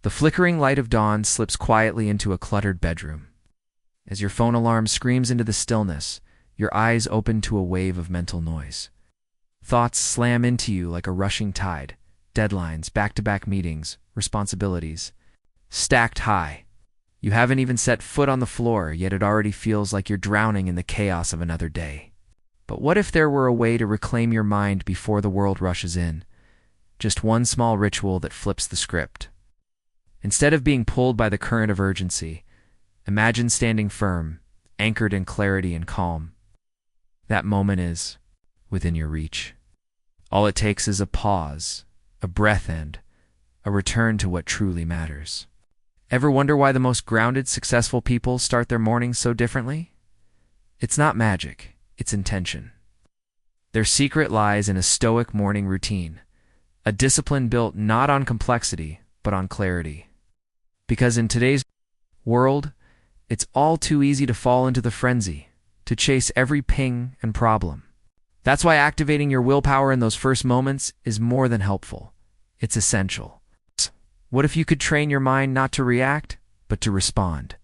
The flickering light of dawn slips quietly into a cluttered bedroom. As your phone alarm screams into the stillness, your eyes open to a wave of mental noise. Thoughts slam into you like a rushing tide. Deadlines, back-to-back meetings, responsibilities. Stacked high. You haven't even set foot on the floor, yet it already feels like you're drowning in the chaos of another day. But what if there were a way to reclaim your mind before the world rushes in? Just one small ritual that flips the script. Instead of being pulled by the current of urgency, imagine standing firm, anchored in clarity and calm. That moment is within your reach. All it takes is a pause, a breath, and a return to what truly matters. Ever wonder why the most grounded, successful people start their mornings so differently? It's not magic, it's intention. Their secret lies in a stoic morning routine, a discipline built not on complexity, but on clarity. Because in today's world, it's all too easy to fall into the frenzy, to chase every ping and problem. That's why activating your willpower in those first moments is more than helpful. It's essential. What if you could train your mind not to react, but to respond?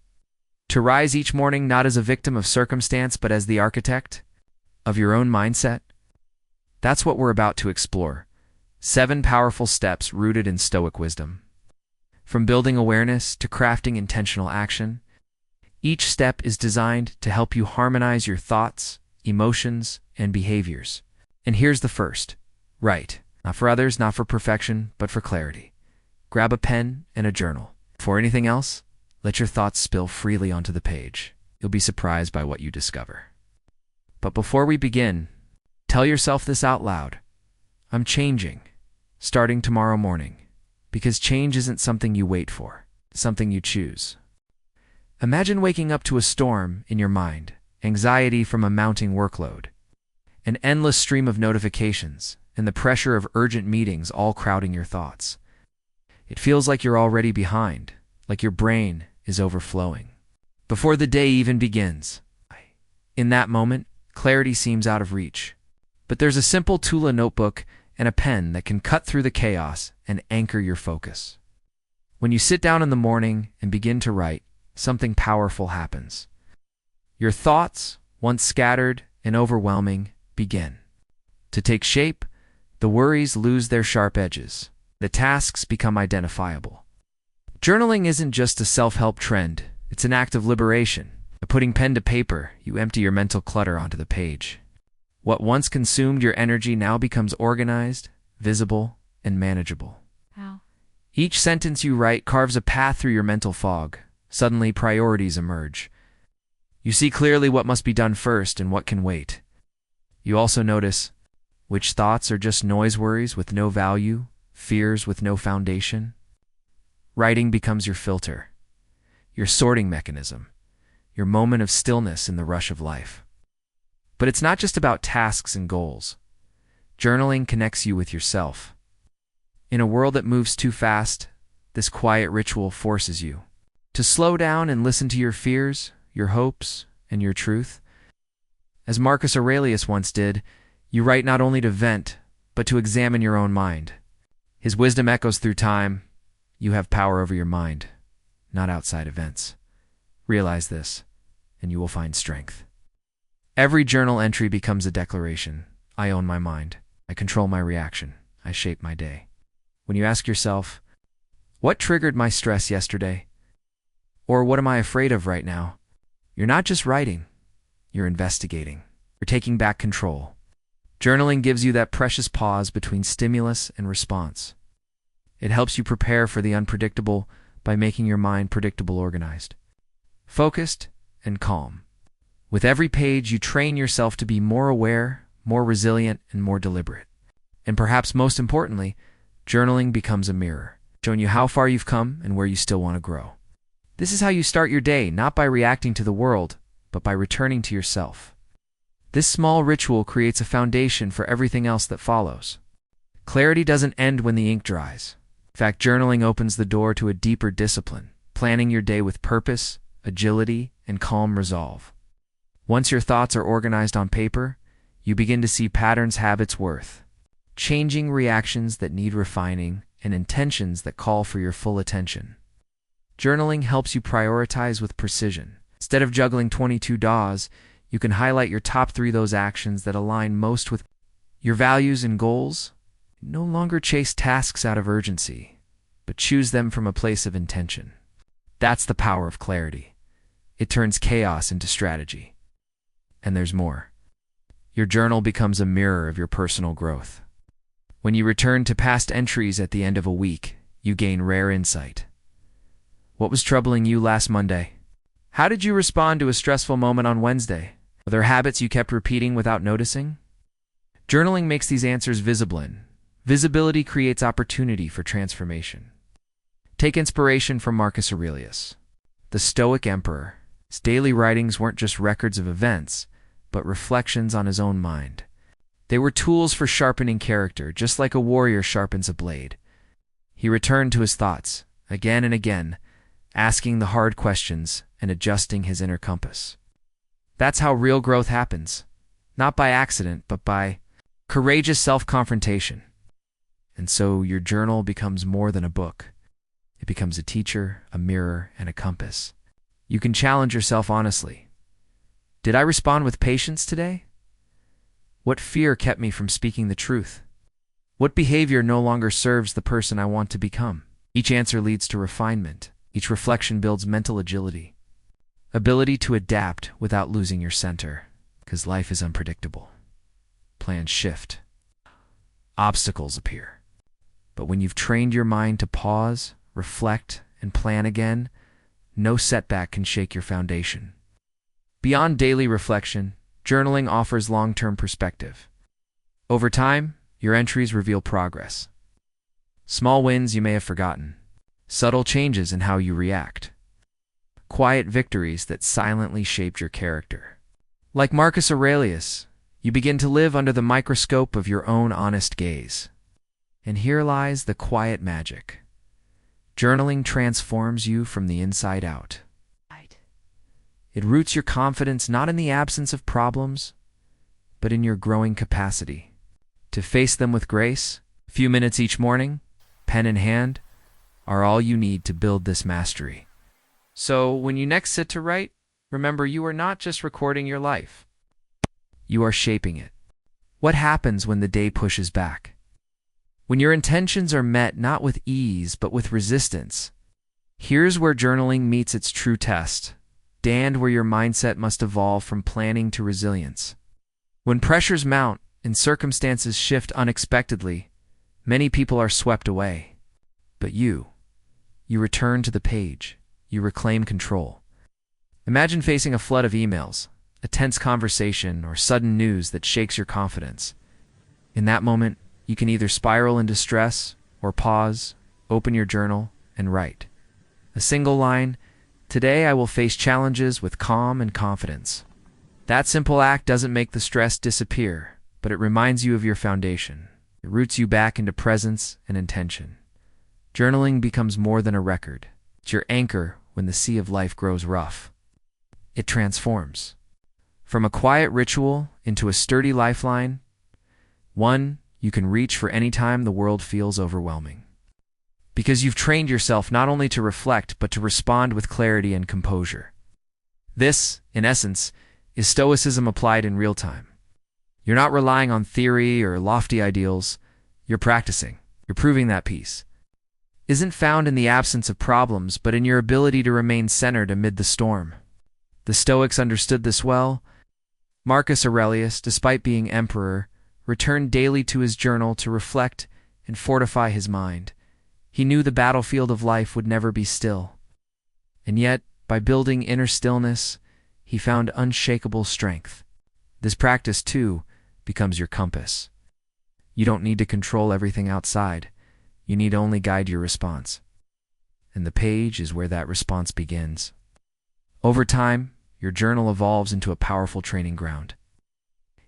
To rise each morning not as a victim of circumstance, but as the architect of your own mindset? That's what we're about to explore. 7 powerful steps rooted in Stoic wisdom. From building awareness to crafting intentional action, each step is designed to help you harmonize your thoughts, emotions, and behaviors. And here's the first. Write. Not for others, not for perfection, but for clarity. Grab a pen and a journal. Before anything else, let your thoughts spill freely onto the page. You'll be surprised by what you discover. But before we begin, tell yourself this out loud. I'm changing, starting tomorrow morning. Because change isn't something you wait for, it's something you choose. Imagine waking up to a storm in your mind, anxiety from a mounting workload, an endless stream of notifications, and the pressure of urgent meetings all crowding your thoughts. It feels like you're already behind, like your brain is overflowing. Before the day even begins. In that moment, clarity seems out of reach. But there's a simple Tula notebook and a pen that can cut through the chaos and anchor your focus. When you sit down in the morning and begin to write, something powerful happens. Your thoughts, once scattered and overwhelming, begin to take shape. The worries lose their sharp edges. The tasks become identifiable. Journaling isn't just a self-help trend, it's an act of liberation. By putting pen to paper, you empty your mental clutter onto the page. What once consumed your energy now becomes organized, visible, and manageable. Wow. Each sentence you write carves a path through your mental fog. Suddenly, priorities emerge. You see clearly what must be done first and what can wait. You also notice which thoughts are just noise worries with no value, fears with no foundation. Writing becomes your filter, your sorting mechanism, your moment of stillness in the rush of life. But it's not just about tasks and goals. Journaling connects you with yourself. In a world that moves too fast, this quiet ritual forces you to slow down and listen to your fears, your hopes, and your truth. As Marcus Aurelius once did, you write not only to vent, but to examine your own mind. His wisdom echoes through time. You have power over your mind, not outside events. Realize this, and you will find strength. Every journal entry becomes a declaration. I own my mind. I control my reaction. I shape my day. When you ask yourself, what triggered my stress yesterday? Or what am I afraid of right now? You're not just writing, you're investigating. You're taking back control. Journaling gives you that precious pause between stimulus and response. It helps you prepare for the unpredictable by making your mind predictable, organized, focused, and calm. With every page, you train yourself to be more aware, more resilient, and more deliberate. And perhaps most importantly, journaling becomes a mirror, showing you how far you've come and where you still want to grow. This is how you start your day, not by reacting to the world, but by returning to yourself. This small ritual creates a foundation for everything else that follows. Clarity doesn't end when the ink dries. In fact, journaling opens the door to a deeper discipline, planning your day with purpose, agility, and calm resolve. Once your thoughts are organized on paper, you begin to see patterns, habits, worth, changing reactions that need refining, and intentions that call for your full attention. Journaling helps you prioritize with precision. Instead of juggling 22 DAWs, you can highlight your top 3 those actions that align most with your values and goals. No longer chase tasks out of urgency, but choose them from a place of intention. That's the power of clarity. It turns chaos into strategy. And there's more. Your journal becomes a mirror of your personal growth. When you return to past entries at the end of a week, you gain rare insight. What was troubling you last Monday? How did you respond to a stressful moment on Wednesday? Are there habits you kept repeating without noticing? Journaling makes these answers visible. Visibility creates opportunity for transformation. Take inspiration from Marcus Aurelius, the Stoic emperor. His daily writings weren't just records of events, but reflections on his own mind. They were tools for sharpening character, just like a warrior sharpens a blade. He returned to his thoughts, again and again, asking the hard questions and adjusting his inner compass. That's how real growth happens, not by accident, but by courageous self-confrontation. And so your journal becomes more than a book. It becomes a teacher, a mirror, and a compass. You can challenge yourself honestly. Did I respond with patience today? What fear kept me from speaking the truth? What behavior no longer serves the person I want to become? Each answer leads to refinement. Each reflection builds mental agility. Ability to adapt without losing your center, because life is unpredictable. Plans shift. Obstacles appear. But when you've trained your mind to pause, reflect, and plan again, no setback can shake your foundation. Beyond daily reflection, journaling offers long-term perspective. Over time, your entries reveal progress. Small wins you may have forgotten. Subtle changes in how you react. Quiet victories that silently shaped your character. Like Marcus Aurelius, you begin to live under the microscope of your own honest gaze. And here lies the quiet magic. Journaling transforms you from the inside out. It roots your confidence not in the absence of problems, but in your growing capacity to face them with grace. A few minutes each morning, pen in hand, are all you need to build this mastery. So when you next sit to write, remember you are not just recording your life. You are shaping it. What happens when the day pushes back? When your intentions are met not with ease but with resistance, here's where journaling meets its true test. And where your mindset must evolve from planning to resilience. When pressures mount and circumstances shift unexpectedly, many people are swept away. But you return to the page. You reclaim control. Imagine facing a flood of emails, a tense conversation, or sudden news that shakes your confidence. In that moment, you can either spiral into stress or pause, open your journal, and write. A single line, "Today I will face challenges with calm and confidence." That simple act doesn't make the stress disappear, but it reminds you of your foundation. It roots you back into presence and intention. Journaling becomes more than a record. It's your anchor when the sea of life grows rough. It transforms. From a quiet ritual into a sturdy lifeline, one you can reach for any time the world feels overwhelming. Because you've trained yourself not only to reflect, but to respond with clarity and composure. This, in essence, is Stoicism applied in real time. You're not relying on theory or lofty ideals. You're practicing. You're proving that peace isn't found in the absence of problems, but in your ability to remain centered amid the storm. The Stoics understood this well. Marcus Aurelius, despite being emperor, returned daily to his journal to reflect and fortify his mind. He knew the battlefield of life would never be still. And yet, by building inner stillness, he found unshakable strength. This practice, too, becomes your compass. You don't need to control everything outside. You need only guide your response. And the page is where that response begins. Over time, your journal evolves into a powerful training ground.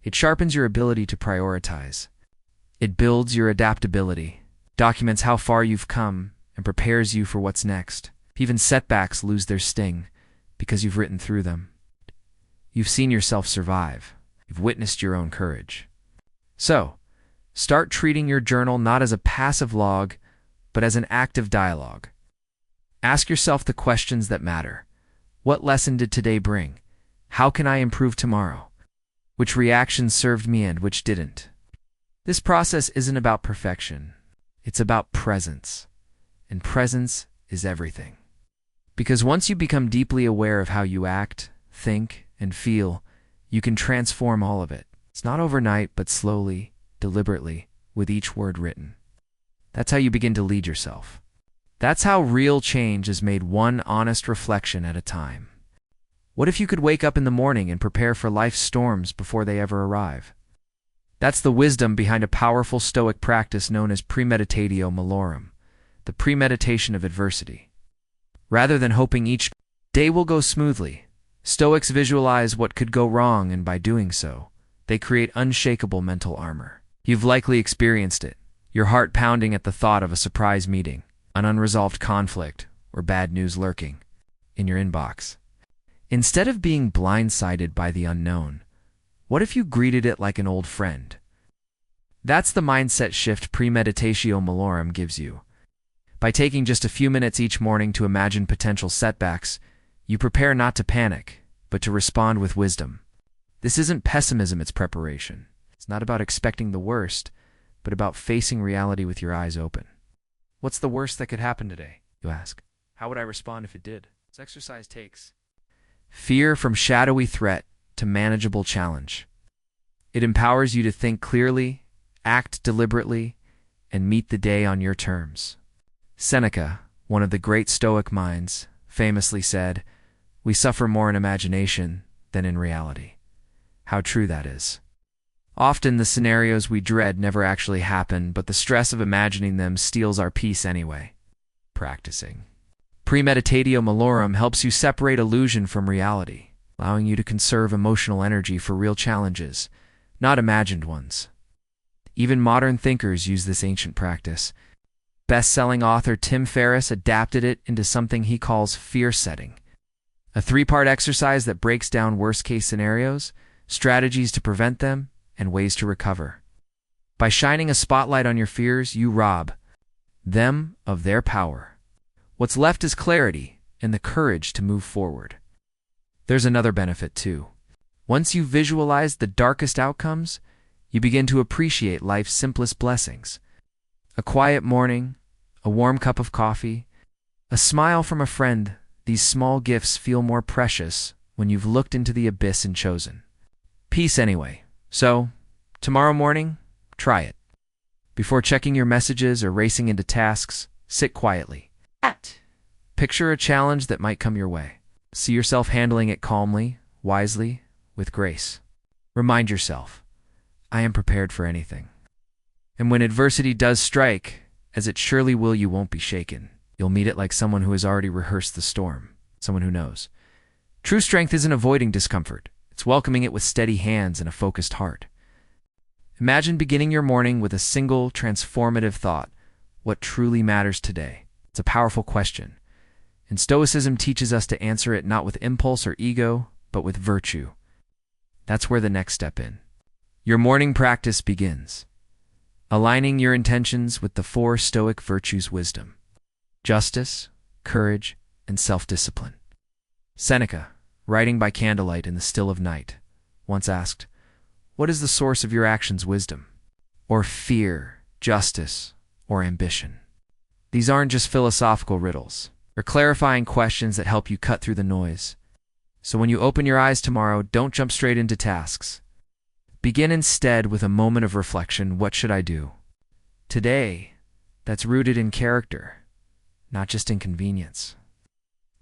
It sharpens your ability to prioritize. It builds your adaptability, documents how far you've come, and prepares you for what's next. Even setbacks lose their sting because you've written through them. You've seen yourself survive. You've witnessed your own courage. So, start treating your journal not as a passive log, but as an active dialogue. Ask yourself the questions that matter. What lesson did today bring? How can I improve tomorrow? Which reactions served me and which didn't? This process isn't about perfection. It's about presence. And presence is everything. Because once you become deeply aware of how you act, think, and feel, you can transform all of it. It's not overnight, but slowly, deliberately, with each word written. That's how you begin to lead yourself. That's how real change is made one honest reflection at a time. What if you could wake up in the morning and prepare for life's storms before they ever arrive? That's the wisdom behind a powerful Stoic practice known as Premeditatio Malorum, the premeditation of adversity. Rather than hoping each day will go smoothly, Stoics visualize what could go wrong, and by doing so, they create unshakable mental armor. You've likely experienced it, your heart pounding at the thought of a surprise meeting, an unresolved conflict, or bad news lurking in your inbox. Instead of being blindsided by the unknown, what if you greeted it like an old friend? That's the mindset shift Premeditatio Malorum gives you. By taking just a few minutes each morning to imagine potential setbacks, you prepare not to panic, but to respond with wisdom. This isn't pessimism, it's preparation. It's not about expecting the worst, but about facing reality with your eyes open. What's the worst that could happen today, you ask? How would I respond if it did? This exercise takes fear from shadowy threat to manageable challenge. It empowers you to think clearly, act deliberately, and meet the day on your terms. Seneca, one of the great Stoic minds, famously said, "We suffer more in imagination than in reality." How true that is. Often the scenarios we dread never actually happen, but the stress of imagining them steals our peace anyway. Practicing Premeditatio Malorum helps you separate illusion from reality, allowing you to conserve emotional energy for real challenges, not imagined ones. Even modern thinkers use this ancient practice. Best-selling author Tim Ferriss adapted it into something he calls fear setting, a 3-part exercise that breaks down worst-case scenarios, strategies to prevent them, and ways to recover. By shining a spotlight on your fears, you rob them of their power. What's left is clarity and the courage to move forward. There's another benefit too. Once you visualize the darkest outcomes, you begin to appreciate life's simplest blessings. A quiet morning, a warm cup of coffee, a smile from a friend. These small gifts feel more precious when you've looked into the abyss and chosen peace anyway. So, tomorrow morning, try it. Before checking your messages or racing into tasks, sit quietly. Picture a challenge that might come your way. See yourself handling it calmly, wisely, with grace. Remind yourself, I am prepared for anything. And when adversity does strike, as it surely will, you won't be shaken. You'll meet it like someone who has already rehearsed the storm, someone who knows. True strength isn't avoiding discomfort. It's welcoming it with steady hands and a focused heart. Imagine beginning your morning with a single transformative thought. What truly matters today? It's a powerful question. And Stoicism teaches us to answer it not with impulse or ego, but with virtue. That's where the next step in. Your morning practice begins, aligning your intentions with the 4 Stoic virtues: wisdom, justice, courage, and self-discipline. Seneca, writing by candlelight in the still of night, once asked, "What is the source of your actions' wisdom? Or fear, justice, or ambition?" These aren't just philosophical riddles. They're clarifying questions that help you cut through the noise. So when you open your eyes tomorrow, don't jump straight into tasks. Begin instead with a moment of reflection. What should I do today that's rooted in character, not just in convenience?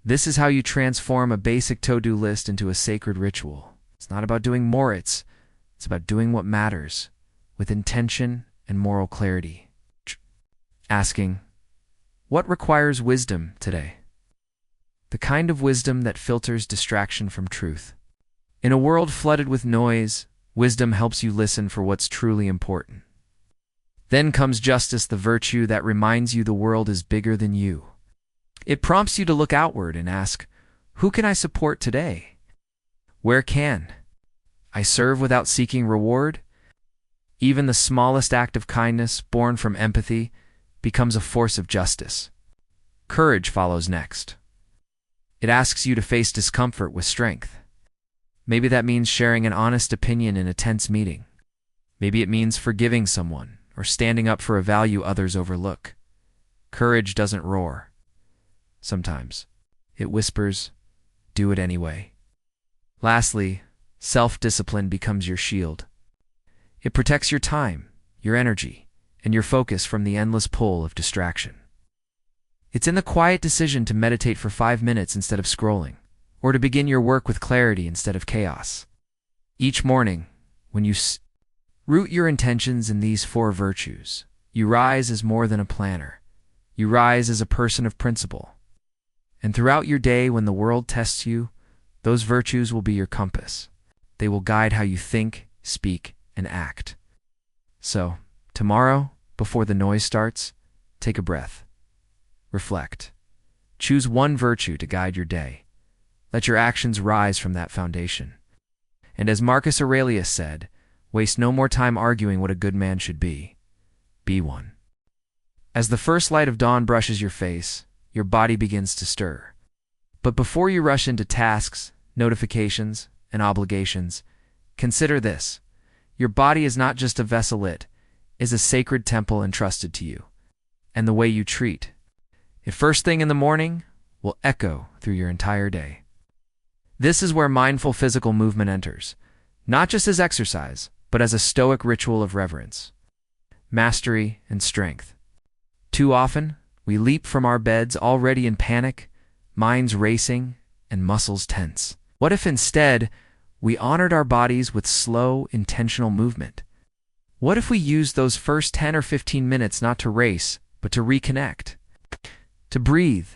This is how you transform a basic to-do list into a sacred ritual. It's not about doing more, it's about doing what matters, with intention and moral clarity. Asking, what requires wisdom today? The kind of wisdom that filters distraction from truth. In a world flooded with noise, wisdom helps you listen for what's truly important. Then comes justice, the virtue that reminds you the world is bigger than you. It prompts you to look outward and ask, who can I support today? Where can I serve without seeking reward? Even the smallest act of kindness, born from empathy, becomes a force of justice. Courage follows next. It asks you to face discomfort with strength. Maybe that means sharing an honest opinion in a tense meeting. Maybe it means forgiving someone or standing up for a value others overlook. Courage doesn't roar. Sometimes it whispers, "Do it anyway." Lastly, self-discipline becomes your shield. It protects your time, your energy, and your focus from the endless pull of distraction. It's in the quiet decision to meditate for 5 minutes instead of scrolling, or to begin your work with clarity instead of chaos. Each morning, when you root your intentions in these 4 virtues, you rise as more than a planner. You rise as a person of principle. And throughout your day, when the world tests you, those virtues will be your compass. They will guide how you think, speak, and act. So, tomorrow, before the noise starts, take a breath. Reflect. Choose one virtue to guide your day. Let your actions rise from that foundation. And as Marcus Aurelius said, waste no more time arguing what a good man should be. Be one. As the first light of dawn brushes your face, your body begins to stir. But before you rush into tasks, notifications, and obligations, consider this. Your body is not just a vessel, it is a sacred temple entrusted to you. And the way you treat it first thing in the morning will echo through your entire day. This is where mindful physical movement enters, not just as exercise, but as a Stoic ritual of reverence, mastery, and strength. Too often, we leap from our beds already in panic, minds racing, and muscles tense. What if instead we honored our bodies with slow, intentional movement? What if we used those first 10 or 15 minutes not to race, but to reconnect? To breathe,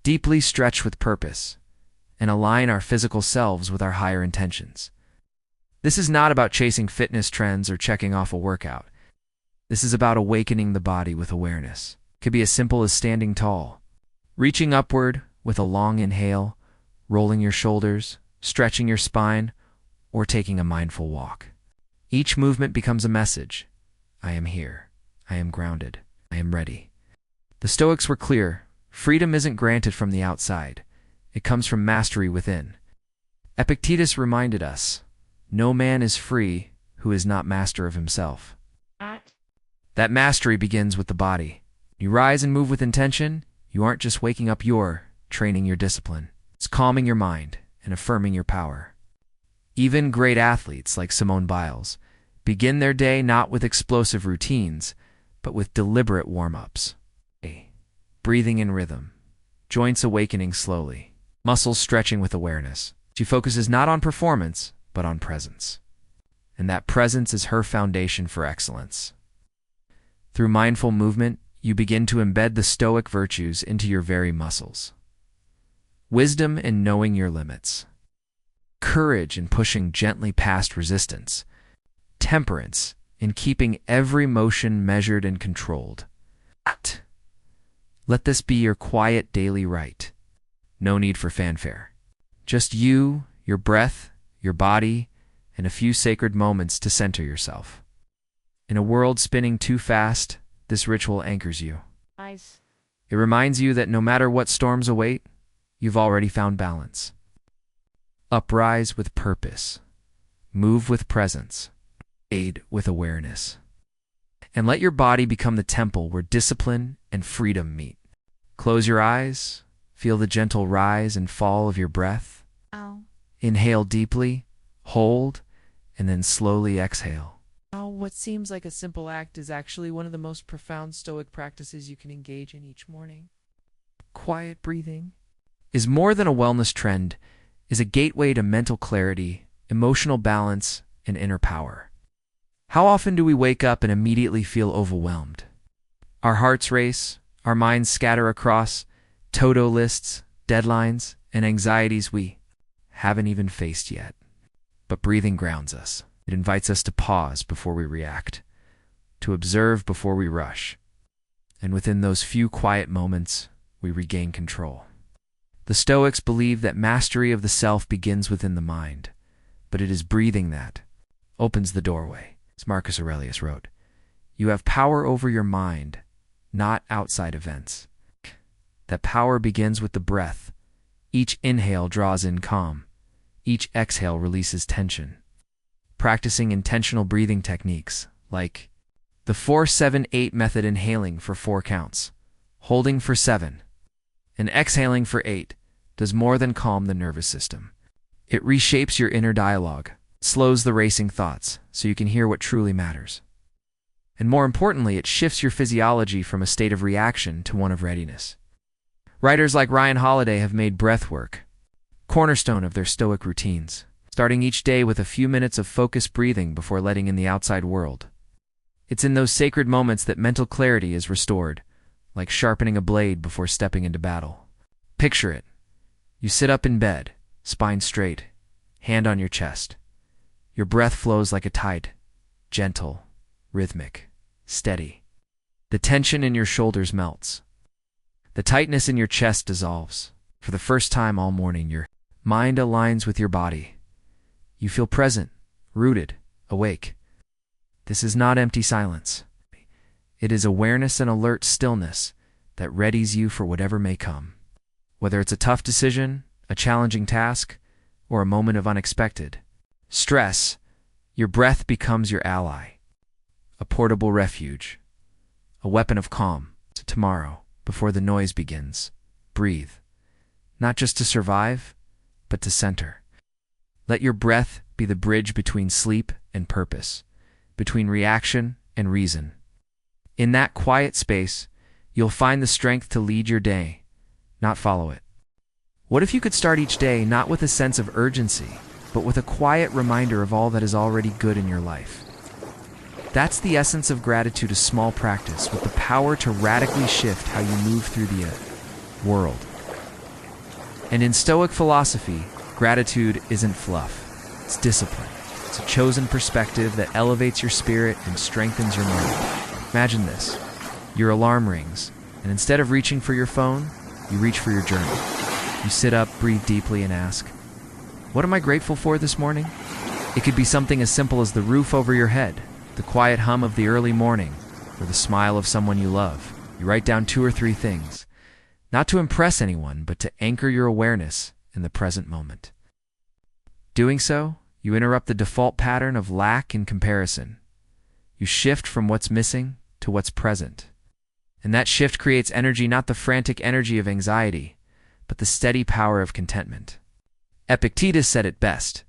deeply stretch with purpose, and align our physical selves with our higher intentions. This is not about chasing fitness trends or checking off a workout. This is about awakening the body with awareness. It could be as simple as standing tall, reaching upward with a long inhale, rolling your shoulders, stretching your spine, or taking a mindful walk. Each movement becomes a message. I am here. I am grounded. I am ready. The Stoics were clear. Freedom isn't granted from the outside. It comes from mastery within. Epictetus reminded us, no man is free who is not master of himself. That mastery begins with the body. You rise and move with intention. You aren't just waking up, you're training your discipline. It's calming your mind and affirming your power. Even great athletes like Simone Biles begin their day not with explosive routines, but with deliberate warm-ups. Breathing in rhythm, joints awakening slowly, muscles stretching with awareness. She focuses not on performance, but on presence. And that presence is her foundation for excellence. Through mindful movement, you begin to embed the Stoic virtues into your very muscles. Wisdom in knowing your limits. Courage in pushing gently past resistance. Temperance in keeping every motion measured and controlled. Let this be your quiet daily rite. No need for fanfare. Just you, your breath, your body, and a few sacred moments to center yourself. In a world spinning too fast, this ritual anchors you. Nice. It reminds you that no matter what storms await, you've already found balance. Uprise with purpose. Move with presence. Aid with awareness. And let your body become the temple where discipline and freedom meet. Close your eyes. Feel the gentle rise and fall of your breath. Ow. Inhale deeply, hold, and then slowly exhale. What seems like a simple act is actually one of the most profound Stoic practices you can engage in each morning. Quiet breathing is more than a wellness trend, is a gateway to mental clarity, emotional balance, and inner power. How often do we wake up and immediately feel overwhelmed? Our hearts race, our minds scatter across to-do lists, deadlines, and anxieties we haven't even faced yet. But breathing grounds us. It invites us to pause before we react, to observe before we rush. And within those few quiet moments, we regain control. The Stoics believe that mastery of the self begins within the mind, but it is breathing that opens the doorway. As Marcus Aurelius wrote, "You have power over your mind, not outside events. That power begins with the breath. Each inhale draws in calm. Each exhale releases tension. Practicing intentional breathing techniques, like the 4-7-8 method, inhaling for 4 counts, holding for 7, and exhaling for 8, does more than calm the nervous system. It reshapes your inner dialogue, slows the racing thoughts so you can hear what truly matters. And more importantly, it shifts your physiology from a state of reaction to one of readiness. Writers like Ryan Holiday have made breathwork cornerstone of their Stoic routines, starting each day with a few minutes of focused breathing before letting in the outside world. It's in those sacred moments that mental clarity is restored, like sharpening a blade before stepping into battle. Picture it. You sit up in bed, spine straight, hand on your chest. Your breath flows like a tide, gentle, rhythmic, steady. The tension in your shoulders melts. The tightness in your chest dissolves. For the first time all morning, your mind aligns with your body. You feel present, rooted, awake. This is not empty silence. It is awareness and alert stillness that readies you for whatever may come. Whether it's a tough decision, a challenging task, or a moment of unexpected stress, your breath becomes your ally, a portable refuge, a weapon of calm. Tomorrow, before the noise begins, breathe, not just to survive, but to center. Let your breath be the bridge between sleep and purpose, between reaction and reason. In that quiet space, you'll find the strength to lead your day, not follow it. What if you could start each day not with a sense of urgency, but with a quiet reminder of all that is already good in your life? That's the essence of gratitude, a small practice with the power to radically shift how you move through the world. And in Stoic philosophy, gratitude isn't fluff. It's discipline. It's a chosen perspective that elevates your spirit and strengthens your mind. Imagine this. Your alarm rings, and instead of reaching for your phone, you reach for your journal. You sit up, breathe deeply, and ask, what am I grateful for this morning? It could be something as simple as the roof over your head, the quiet hum of the early morning, or the smile of someone you love. You write down 2 or 3 things, not to impress anyone, but to anchor your awareness in the present moment. Doing so, you interrupt the default pattern of lack and comparison. You shift from what's missing to what's present. And that shift creates energy, not the frantic energy of anxiety, but the steady power of contentment. Epictetus said it best.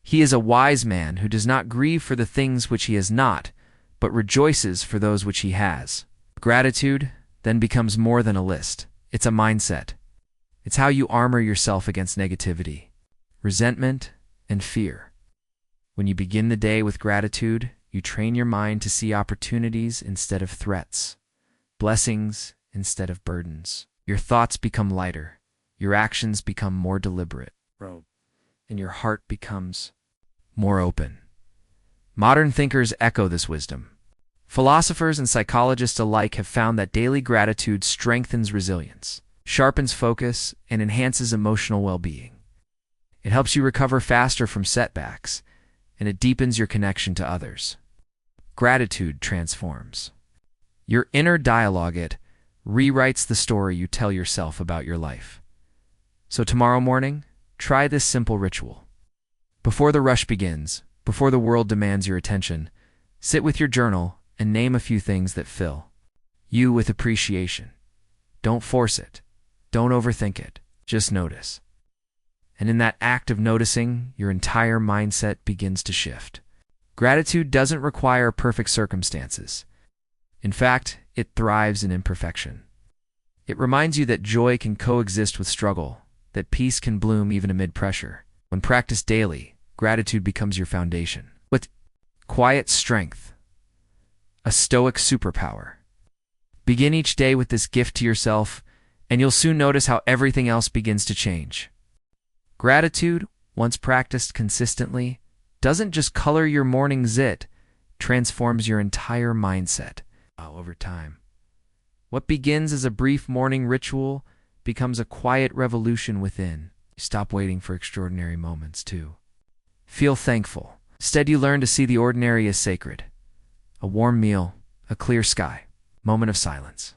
He is a wise man who does not grieve for the things which he has not, but rejoices for those which he has. Gratitude then becomes more than a list. It's a mindset. It's how you armor yourself against negativity, resentment, and fear. When you begin the day with gratitude, you train your mind to see opportunities instead of threats, blessings instead of burdens. Your thoughts become lighter, your actions become more deliberate, and your heart becomes more open. Modern thinkers echo this wisdom. Philosophers and psychologists alike have found that daily gratitude strengthens resilience, sharpens focus, and enhances emotional well-being. It helps you recover faster from setbacks, and it deepens your connection to others. Gratitude transforms your inner dialogue. It rewrites the story you tell yourself about your life. So tomorrow morning, try this simple ritual. Before the rush begins, before the world demands your attention, sit with your journal and name a few things that fill you with appreciation. Don't force it. Don't overthink it. Just notice. And in that act of noticing, your entire mindset begins to shift. Gratitude doesn't require perfect circumstances. In fact, it thrives in imperfection. It reminds you that joy can coexist with struggle, that peace can bloom even amid pressure. When practiced daily, gratitude becomes your foundation. With quiet strength, a Stoic superpower. Begin each day with this gift to yourself, and you'll soon notice how everything else begins to change. Gratitude, once practiced consistently, doesn't just color your morning's, it transforms your entire mindset over time. What begins as a brief morning ritual becomes a quiet revolution within. You stop waiting for extraordinary moments to feel thankful. Instead, you learn to see the ordinary as sacred. A warm meal, a clear sky, moment of silence.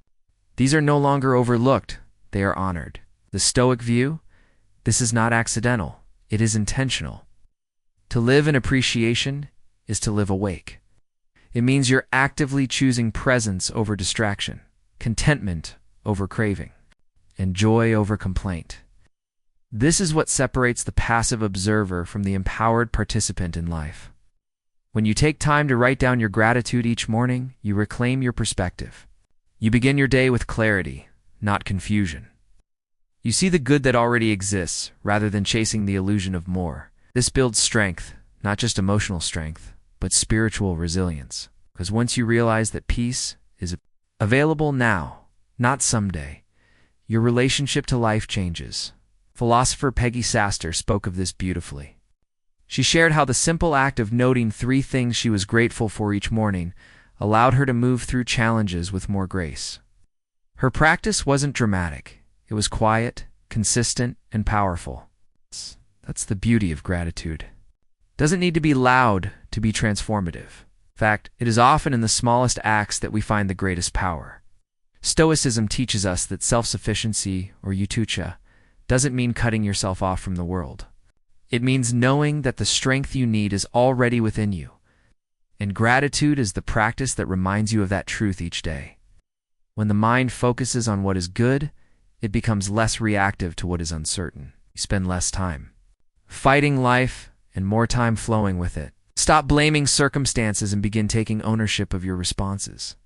These are no longer overlooked, they are honored. The Stoic view? This is not accidental, it is intentional. To live in appreciation is to live awake. It means you're actively choosing presence over distraction, contentment over craving, and joy over complaint. This is what separates the passive observer from the empowered participant in life. When you take time to write down your gratitude each morning, you reclaim your perspective. You begin your day with clarity, not confusion. You see the good that already exists, rather than chasing the illusion of more. This builds strength, not just emotional strength, but spiritual resilience. Because once you realize that peace is available now, not someday, your relationship to life changes. Philosopher Peggy Saster spoke of this beautifully. She shared how the simple act of noting 3 things she was grateful for each morning allowed her to move through challenges with more grace. Her practice wasn't dramatic. It was quiet, consistent, and powerful. That's the beauty of gratitude. It doesn't need to be loud to be transformative. In fact, it is often in the smallest acts that we find the greatest power. Stoicism teaches us that self-sufficiency, or eutucha, doesn't mean cutting yourself off from the world. It means knowing that the strength you need is already within you. And gratitude is the practice that reminds you of that truth each day. When the mind focuses on what is good, it becomes less reactive to what is uncertain. You spend less time fighting life and more time flowing with it. Stop blaming circumstances and begin taking ownership of your responses.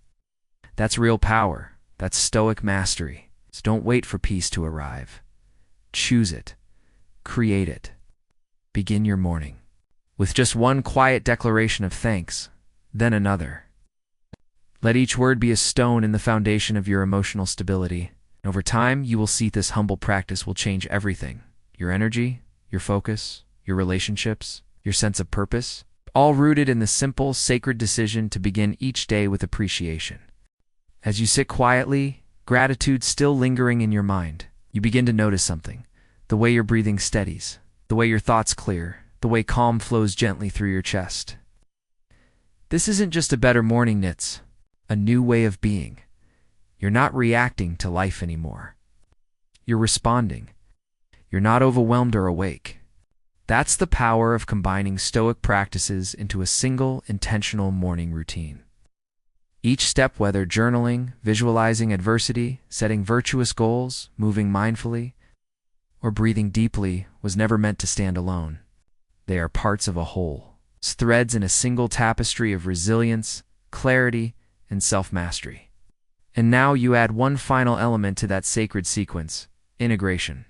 That's real power. That's Stoic mastery. So don't wait for peace to arrive. Choose it. Create it. Begin your morning with just one quiet declaration of thanks, then another. Let each word be a stone in the foundation of your emotional stability. Over time, you will see this humble practice will change everything. Your energy, your focus, your relationships, your sense of purpose, all rooted in the simple, sacred decision to begin each day with appreciation. As you sit quietly, gratitude still lingering in your mind, you begin to notice something. The way your breathing steadies, the way your thoughts clear, the way calm flows gently through your chest. This isn't just a better morning, it's a new way of being. You're not reacting to life anymore. You're responding. You're not overwhelmed or awake. That's the power of combining Stoic practices into a single, intentional morning routine. Each step, whether journaling, visualizing adversity, setting virtuous goals, moving mindfully, or breathing deeply, was never meant to stand alone. They are parts of a whole. It's threads in a single tapestry of resilience, clarity, and self-mastery. And now you add one final element to that sacred sequence: integration.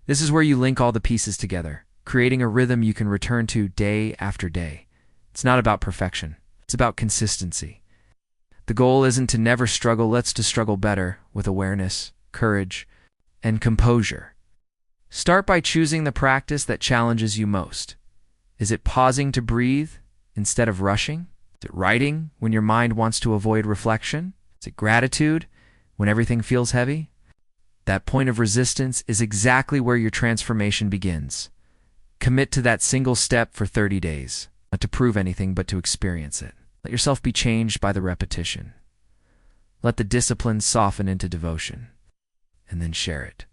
This is where you link all the pieces together, creating a rhythm you can return to day after day. It's not about perfection. It's about consistency. The goal isn't to never struggle, it's to struggle better with awareness, courage, and composure. Start by choosing the practice that challenges you most. Is it pausing to breathe instead of rushing? Is it writing when your mind wants to avoid reflection? Is it gratitude when everything feels heavy? That point of resistance is exactly where your transformation begins. Commit to that single step for 30 days, not to prove anything but to experience it. Let yourself be changed by the repetition. Let the discipline soften into devotion, and then share it.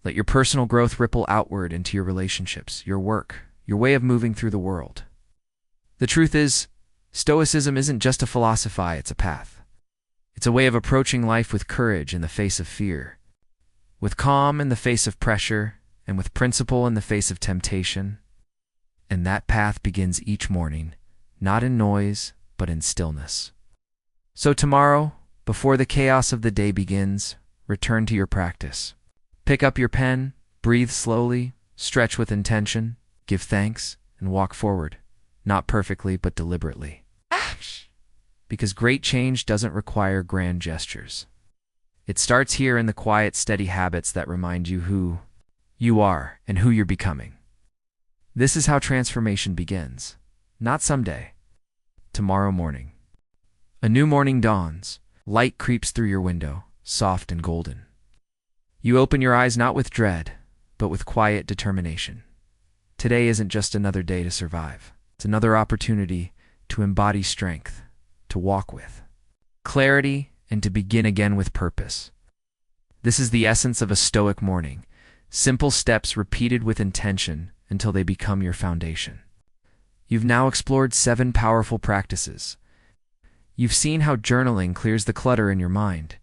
Let your personal growth ripple outward into your relationships, your work, your way of moving through the world. The truth is, Stoicism isn't just a philosophy, it's a path. It's a way of approaching life with courage in the face of fear, with calm in the face of pressure, and with principle in the face of temptation. And that path begins each morning, not in noise, but in stillness. So tomorrow, before the chaos of the day begins, return to your practice. Pick up your pen, breathe slowly, stretch with intention, give thanks, and walk forward, not perfectly, but deliberately. Because great change doesn't require grand gestures. It starts here in the quiet, steady habits that remind you who you are and who you're becoming. This is how transformation begins. Not someday. Tomorrow morning. A new morning dawns. Light creeps through your window, soft and golden. You open your eyes not with dread, but with quiet determination. Today isn't just another day to survive. It's another opportunity to embody strength, to walk with clarity, and to begin again with purpose. This is the essence of a Stoic morning. Simple steps repeated with intention until they become your foundation. You've now explored 7 powerful practices. You've seen how journaling clears the clutter in your mind,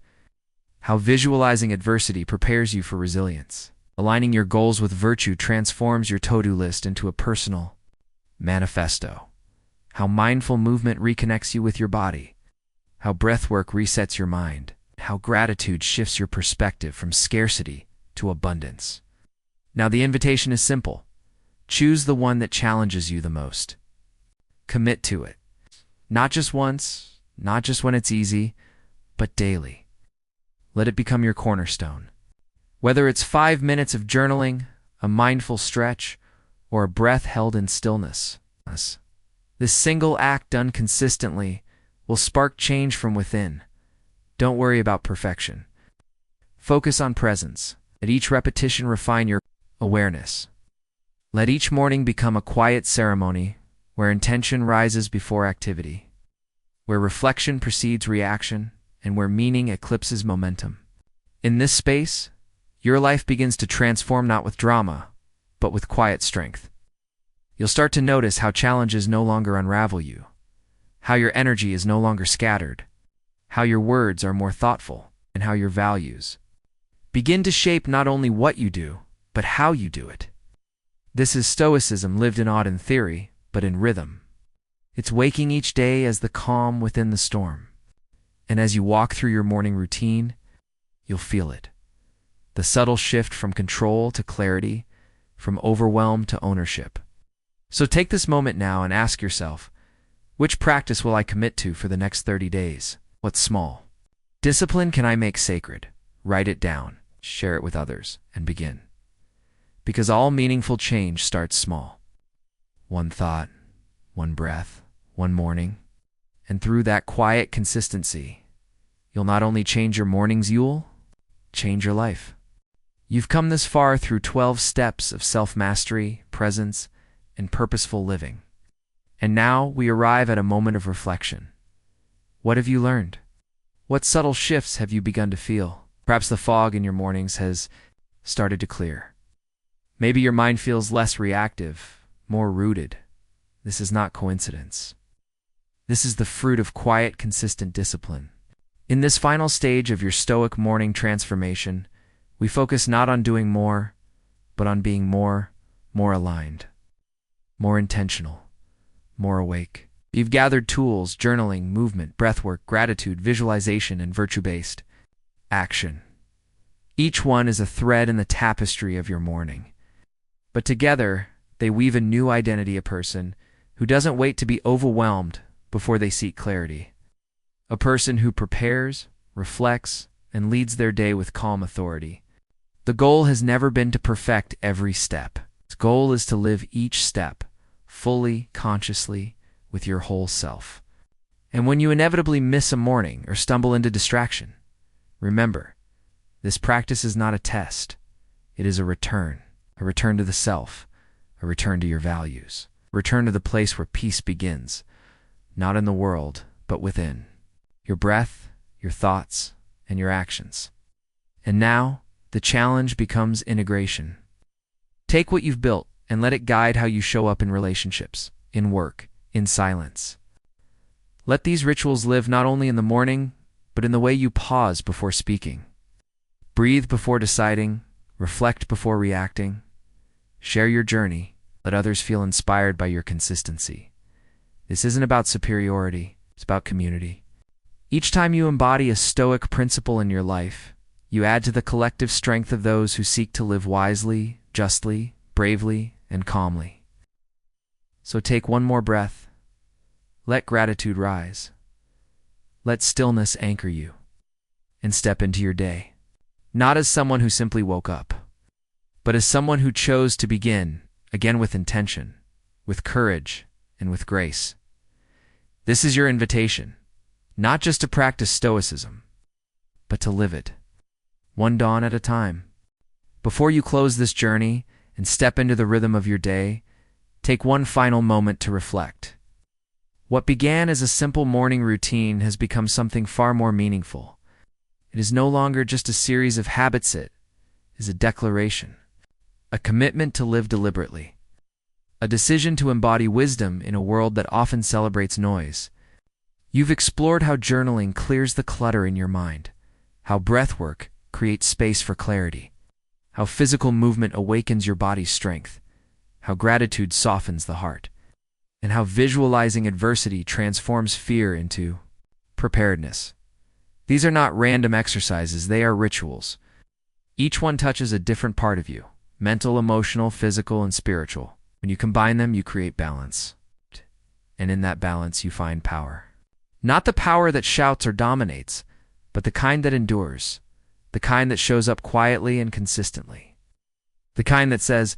how visualizing adversity prepares you for resilience, aligning your goals with virtue transforms your to-do list into a personal manifesto, how mindful movement reconnects you with your body, how breathwork resets your mind, how gratitude shifts your perspective from scarcity to abundance. Now the invitation is simple. Choose the one that challenges you the most. Commit to it. Not just once, not just when it's easy, but daily. Let it become your cornerstone. Whether it's 5 minutes of journaling, a mindful stretch, or a breath held in stillness, this single act done consistently will spark change from within. Don't worry about perfection. Focus on presence. At each repetition, refine your awareness. Let each morning become a quiet ceremony where intention rises before activity, where reflection precedes reaction, and where meaning eclipses momentum. In this space, your life begins to transform not with drama, but with quiet strength. You'll start to notice how challenges no longer unravel you, how your energy is no longer scattered, how your words are more thoughtful, and how your values begin to shape not only what you do, but how you do it. This is Stoicism lived not in theory, but in rhythm. It's waking each day as the calm within the storm. And as you walk through your morning routine, you'll feel it. The subtle shift from control to clarity, from overwhelm to ownership. So take this moment now and ask yourself, which practice will I commit to for the next 30 days? What's small? Discipline can I make sacred? Write it down, share it with others, and begin. Because all meaningful change starts small. One thought, one breath, one morning. And through that quiet consistency, you'll not only change your mornings, you'll change your life. You've come this far through 12 steps of self-mastery, presence, and purposeful living. And now we arrive at a moment of reflection. What have you learned? What subtle shifts have you begun to feel? Perhaps the fog in your mornings has started to clear. Maybe your mind feels less reactive, more rooted. This is not coincidence. This is the fruit of quiet, consistent discipline. In this final stage of your Stoic morning transformation, we focus not on doing more, but on being more aligned, more intentional, more awake. You've gathered tools, journaling, movement, breathwork, gratitude, visualization, and virtue-based action. Each one is a thread in the tapestry of your morning. But together, they weave a new identity, a person who doesn't wait to be overwhelmed before they seek clarity. A person who prepares, reflects, and leads their day with calm authority. The goal has never been to perfect every step. Its goal is to live each step fully, consciously, with your whole self. And when you inevitably miss a morning or stumble into distraction, remember, this practice is not a test. It is a return to the self, a return to your values, a return to the place where peace begins, not in the world, but within. Your breath, your thoughts, and your actions. And now, the challenge becomes integration. Take what you've built and let it guide how you show up in relationships, in work, in silence. Let these rituals live not only in the morning, but in the way you pause before speaking. Breathe before deciding, reflect before reacting. Share your journey. Let others feel inspired by your consistency. This isn't about superiority, it's about community. Each time you embody a Stoic principle in your life, you add to the collective strength of those who seek to live wisely, justly, bravely, and calmly. So take one more breath. Let gratitude rise. Let stillness anchor you. And step into your day. Not as someone who simply woke up, but as someone who chose to begin, again with intention, with courage, and with grace. This is your invitation, not just to practice Stoicism, but to live it, one dawn at a time. Before you close this journey and step into the rhythm of your day, take one final moment to reflect. What began as a simple morning routine has become something far more meaningful. It is no longer just a series of habits, it is a declaration, a commitment to live deliberately, a decision to embody wisdom in a world that often celebrates noise. You've explored how journaling clears the clutter in your mind, how breathwork creates space for clarity, how physical movement awakens your body's strength, how gratitude softens the heart, and how visualizing adversity transforms fear into preparedness. These are not random exercises, they are rituals. Each one touches a different part of you: mental, emotional, physical, and spiritual. When you combine them, you create balance. And in that balance, you find power. Not the power that shouts or dominates, but the kind that endures, the kind that shows up quietly and consistently. The kind that says,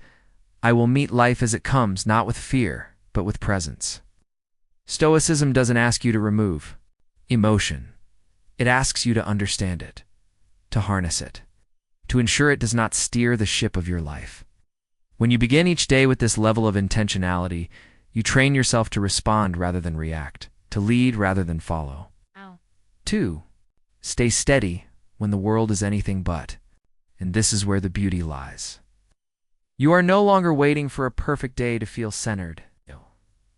I will meet life as it comes, not with fear, but with presence. Stoicism doesn't ask you to remove emotion. It asks you to understand it, to harness it, to ensure it does not steer the ship of your life. When you begin each day with this level of intentionality, you train yourself to respond rather than react, to lead rather than follow. 2. Stay steady when the world is anything but, and this is where the beauty lies. You are no longer waiting for a perfect day to feel centered.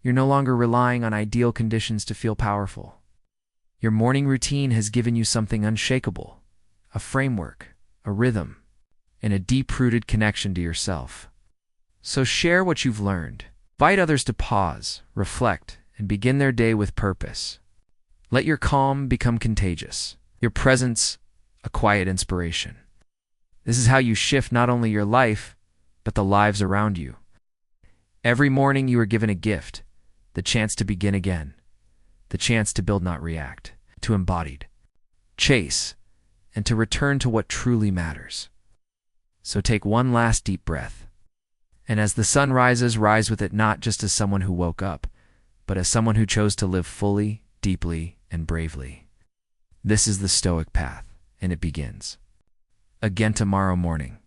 You're no longer relying on ideal conditions to feel powerful. Your morning routine has given you something unshakable, a framework, a rhythm, and a deep-rooted connection to yourself. So share what you've learned. Invite others to pause, reflect, and begin their day with purpose. Let your calm become contagious, your presence a quiet inspiration. This is how you shift not only your life, but the lives around you. Every morning you are given a gift, the chance to begin again, the chance to build, not react, to embodied, chase, and to return to what truly matters. So take one last deep breath. And as the sun rises, rise with it, not just as someone who woke up, but as someone who chose to live fully, deeply, and bravely. This is the Stoic path, and it begins again tomorrow morning.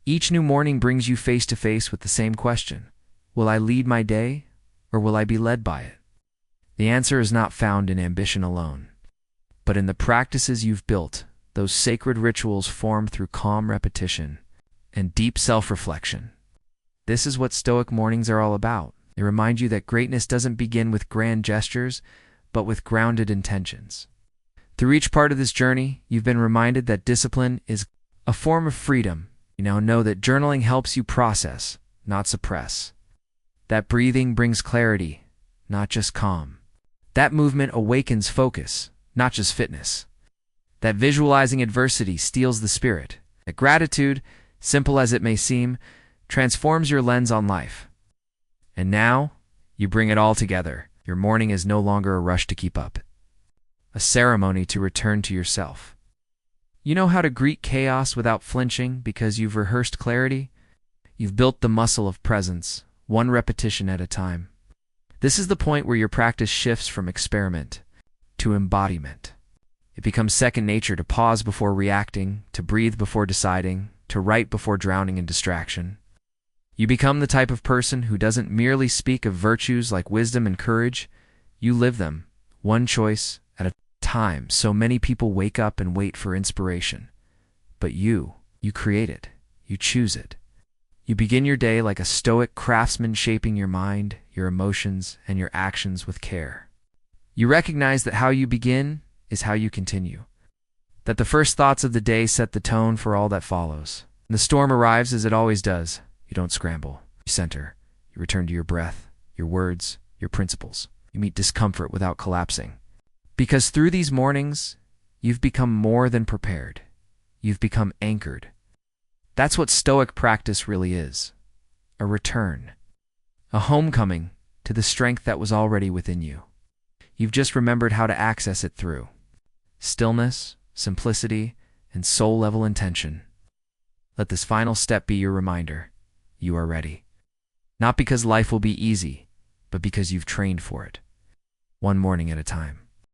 Each new morning brings you face to face with the same question: will I lead my day, or will I be led by it? The answer is not found in ambition alone, but in the practices you've built, those sacred rituals formed through calm repetition and deep self-reflection. This is what Stoic mornings are all about. They remind you that greatness doesn't begin with grand gestures, but with grounded intentions. Through each part of this journey, you've been reminded that discipline is a form of freedom. You now know that journaling helps you process, not suppress. That breathing brings clarity, not just calm. That movement awakens focus, not just fitness. That visualizing adversity steals the spirit. That gratitude, simple as it may seem, transforms your lens on life. And now, you bring it all together. Your morning is no longer a rush to keep up, a ceremony to return to yourself. You know how to greet chaos without flinching because you've rehearsed clarity? You've built the muscle of presence, one repetition at a time. This is the point where your practice shifts from experiment to embodiment. It becomes second nature to pause before reacting, to breathe before deciding, to write before drowning in distraction. You become the type of person who doesn't merely speak of virtues like wisdom and courage. You live them, one choice at a time. So many people wake up and wait for inspiration. But you create it. You choose it. You begin your day like a stoic craftsman, shaping your mind, your emotions, and your actions with care. You recognize that how you begin is how you continue. That the first thoughts of the day set the tone for all that follows. When the storm arrives, as it always does, you don't scramble. You center. You return to your breath, your words, your principles. You meet discomfort without collapsing. Because through these mornings, you've become more than prepared. You've become anchored. That's what Stoic practice really is. A return. A homecoming to the strength that was already within you. You've just remembered how to access it through stillness, simplicity, and soul-level intention. Let this final step be your reminder. You are ready. Not because life will be easy, but because you've trained for it. One morning at a time.